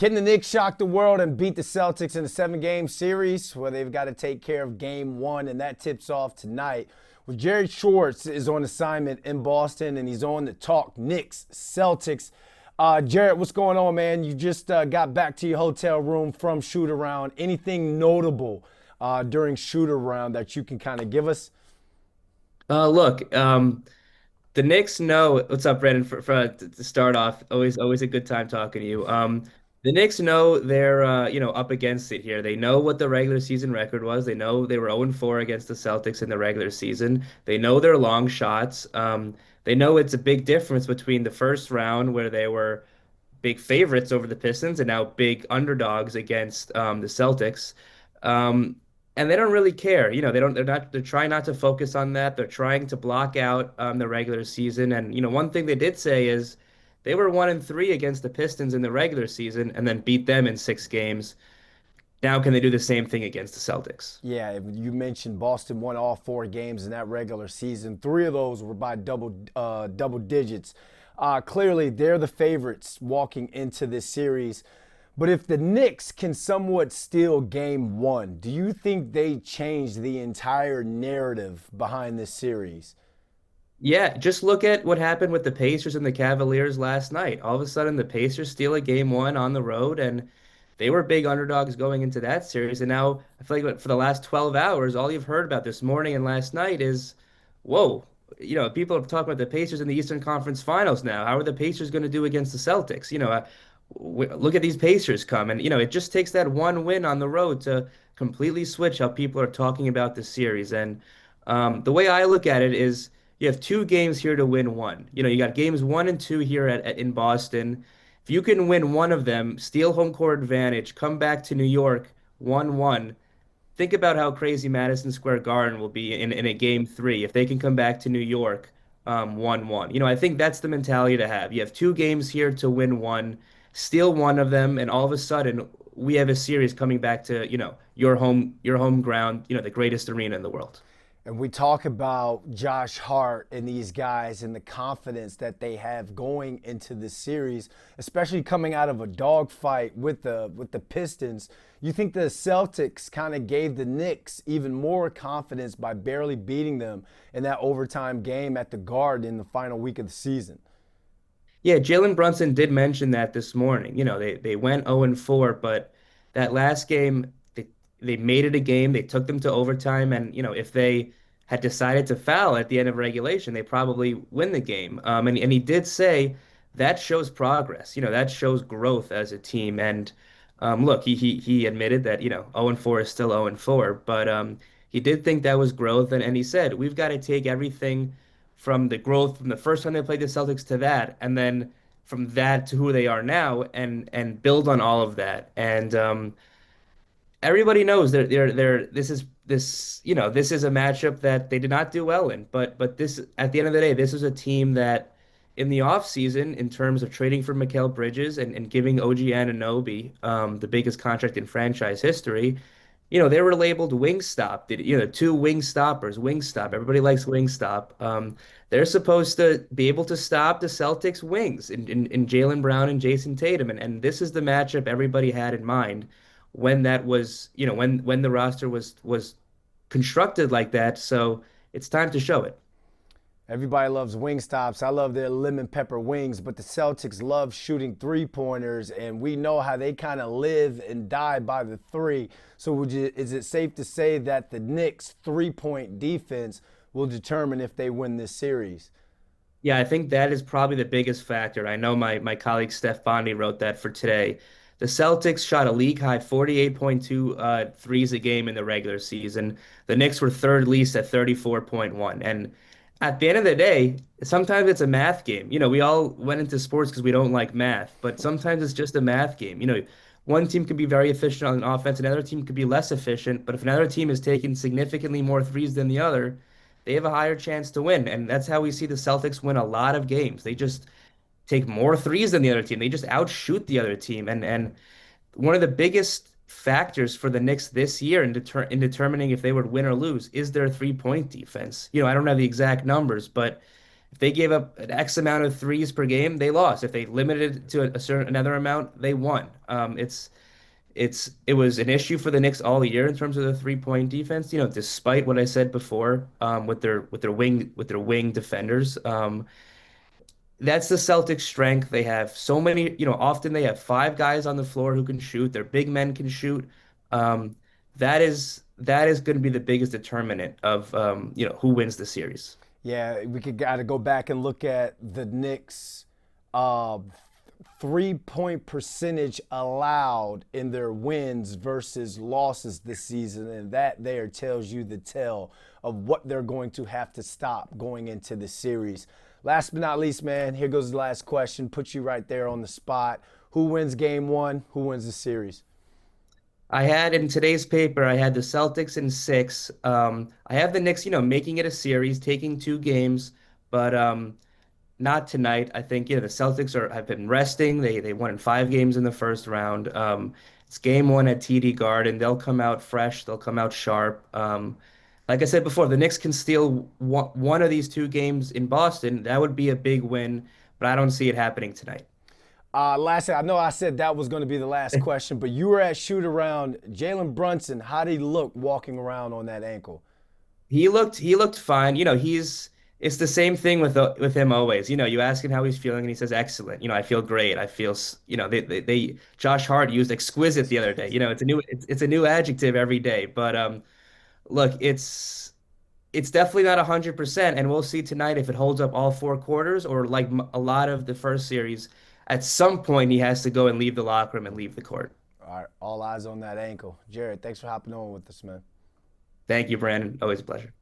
Can the Knicks shock the world and beat the Celtics in a 7-game series? Well, they've got to take care of game one, and that tips off tonight. Well, Jerry Schwartz is on assignment in Boston, and he's on to talk Knicks, Celtics. Jared, what's going on, man? You just got back to your hotel room from shoot around. Anything notable during shoot around that you can kind of give us? Look, the Knicks know what's up, Brandon. To start off, always a good time talking to you. The Knicks know they're up against it here. They know what the regular season record was. They know they were 0-4 against the Celtics in the regular season. They know their long shots. They know it's a big difference between the first round where they were big favorites over the Pistons and now big underdogs against the Celtics. Um, and they don't really care. They're trying not to focus on that. They're trying to block out the regular season. And one thing they did say is they were 1-3 against the Pistons in the regular season and then beat them in 6 games. Now can they do the same thing against the Celtics? Yeah, you mentioned Boston won all 4 games in that regular season. 3 of those were by double digits. Clearly, they're the favorites walking into this series. But if the Knicks can somewhat steal game one, do you think they change the entire narrative behind this series? Yeah, just look at what happened with the Pacers and the Cavaliers last night. All of a sudden, the Pacers steal a game one on the road, and they were big underdogs going into that series. And now I feel like for the last 12 hours, all you've heard about this morning and last night is, whoa, people are talking about the Pacers in the Eastern Conference Finals now. How are the Pacers going to do against the Celtics? Look at these Pacers come. And, it just takes that one win on the road to completely switch how people are talking about this series. And the way I look at it is, you have 2 games here to win one. You got games one and two here in Boston. If you can win one of them, steal home court advantage, come back to New York 1-1. Think about how crazy Madison Square Garden will be in a game three if they can come back to New York 1-1. I think that's the mentality to have. You have 2 games here to win one, steal one of them, and all of a sudden we have a series coming back to, your home ground, the greatest arena in the world. And we talk about Josh Hart and these guys and the confidence that they have going into this series, especially coming out of a dogfight with the Pistons. You think the Celtics kind of gave the Knicks even more confidence by barely beating them in that overtime game at the Garden in the final week of the season? Yeah, Jalen Brunson did mention that this morning. They went 0-4, but that last game, they made it a game. They took them to overtime, and if they had decided to foul at the end of regulation, they probably win the game. And he did say that shows progress. That shows growth as a team. And look, he admitted that 0-4 is still 0-4, but he did think that was growth, and he said we've got to take everything from the growth from the first time they played the Celtics to that, and then from that to who they are now, and build on all of that. And everybody knows this is a matchup that they did not do well in. But this at the end of the day, this is a team that in the offseason, in terms of trading for Mikal Bridges and giving OG Anunoby the biggest contract in franchise history, they were labeled Wingstop. Two wing stoppers, Wingstop. Everybody likes Wingstop. They're supposed to be able to stop the Celtics wings in Jaylen Brown and Jason Tatum. And this is the matchup everybody had in mind when that was, when the roster was constructed like that. So it's time to show it. Everybody loves wing stops. I love their lemon pepper wings, but the Celtics love shooting 3-pointers, and we know how they kind of live and die by the three. So is it safe to say that the Knicks' 3-point defense will determine if they win this series? Yeah, I think that is probably the biggest factor. I know my colleague Steph Bondi wrote that for today. The Celtics shot a league high 48.2 threes a game in the regular season. The Knicks were third least at 34.1. And at the end of the day, sometimes it's a math game. We all went into sports because we don't like math, but sometimes it's just a math game. One team can be very efficient on offense, another team could be less efficient, but if another team is taking significantly more threes than the other, they have a higher chance to win. And that's how we see the Celtics win a lot of games. They just take more threes than the other team. They just outshoot the other team. And one of the biggest factors for the Knicks this year in determining if they would win or lose is their 3-point defense. I don't have the exact numbers, but If they gave up an X amount of threes per game, they lost. If they limited it to a certain another amount, they won. It was an issue for the Knicks all year in terms of the 3-point defense. Despite what I said before, with their wing defenders. That's the Celtics' strength. They have so many, often they have five guys on the floor who can shoot. Their big men can shoot. Um, that is going to be the biggest determinant of who wins the series. Yeah, we could got to go back and look at the Knicks' uh, 3-point percentage allowed in their wins versus losses this season, and that there tells you the tell of what they're going to have to stop going into the series. Last but not least, man, here goes the last question. Put you right there on the spot. Who wins game one? Who wins the series? I had in today's paper, I had the Celtics in six. I have the Knicks, making it a series, taking two games, but not tonight. I think the Celtics have been resting. They won in five games in the first round. It's game one at TD Garden. They'll come out fresh. They'll come out sharp. Like I said before, the Knicks can steal one of these two games in Boston. That would be a big win, but I don't see it happening tonight. Lastly, I know I said that was going to be the last question, but you were at shoot around. Jalen Brunson, how did he look walking around on that ankle? He looked fine. It's the same thing with him always. You ask him how he's feeling and he says excellent. I feel great. I feel they Josh Hart used exquisite the other day. It's a new adjective every day. But look, it's definitely not 100%, and we'll see tonight if it holds up all four quarters or like a lot of the first series. At some point, he has to go and leave the locker room and leave the court. All right, all eyes on that ankle. Jared, thanks for hopping on with us, man. Thank you, Brandon. Always a pleasure.